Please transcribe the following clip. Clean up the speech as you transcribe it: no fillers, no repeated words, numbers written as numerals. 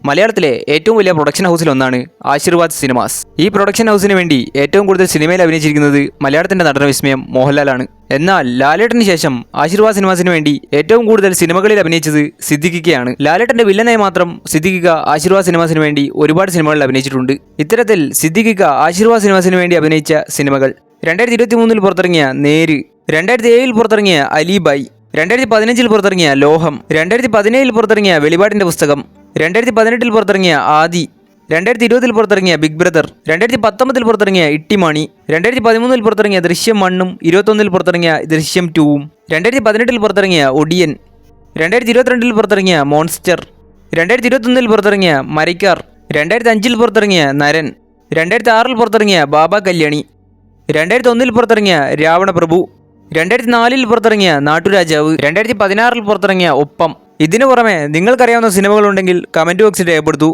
മലയാളത്തിലെ ഏറ്റവും വലിയ പ്രൊഡക്ഷൻ ഹൗസിലൊന്നാണ് ആശീർവാദ് സിനിമാസ്. ഈ പ്രൊഡക്ഷൻ ഹൗസിന് വേണ്ടി ഏറ്റവും കൂടുതൽ സിനിമയിൽ അഭിനയിച്ചിരിക്കുന്നത് മലയാളത്തിന്റെ നടന വിസ്മയം മോഹൻലാലാണ്. എന്നാൽ ലാലേട്ടന് ശേഷം ആശീർവാദ് സിനിമാസിന് വേണ്ടി ഏറ്റവും കൂടുതൽ സിനിമകളിൽ അഭിനയിച്ചത് സിദ്ദിഖിക്കയാണ്. ലാലേട്ടന്റെ വില്ലനായി മാത്രം സിദ്ദിഖിക്ക ആശീർവാദ് സിനിമാസിന് വേണ്ടി ഒരുപാട് സിനിമകളിൽ അഭിനയിച്ചിട്ടുണ്ട്. ഇത്തരത്തിൽ സിദ്ദിഖിക്ക ആശീർവാദ് സിനിമാസിന് വേണ്ടി അഭിനയിച്ച സിനിമകൾ: 2023 പുറത്തിറങ്ങിയ നേര്, 2007 പുറത്തിറങ്ങിയ അലിബായ്, 2015 പുറത്തിറങ്ങിയ ലോഹം, 2017 പുറത്തിറങ്ങിയ വെളിപാടിന്റെ പുസ്തകം, 2018 പുറത്തിറങ്ങിയ ആദി, 2020 പുറത്തിറങ്ങിയ ബിഗ് ബ്രദർ, 2019 പുറത്തിറങ്ങിയ ഇട്ടിമാണി, 2013 പുറത്തിറങ്ങിയ ദൃശ്യം 1ഉം 2021 പുറത്തിറങ്ങിയ ദൃശ്യം 2ഉം, 2018 പുറത്തിറങ്ങിയ ഒടിയൻ, 2022 പുറത്തിറങ്ങിയ മോൺസ്റ്റർ, 2021 പുറത്തിറങ്ങിയ മരയ്ക്കാർ, 2005 പുറത്തിറങ്ങിയ നരൻ, 2006 പുറത്തിറങ്ങിയ ബാബ കല്യാണി, 2001 പുറത്തിറങ്ങിയ രാവണപ്രഭു, 2004 പുറത്തിറങ്ങിയ നാട്ടുരാജാവ്, 2016 പുറത്തിറങ്ങിയ ഒപ്പം. ഇതിനു പുറമെ നിങ്ങൾക്കറിയാവുന്ന സിനിമകളുണ്ടെങ്കിൽ കമന്റ് ബോക്സിൽ രേഖപ്പെടുത്തൂ.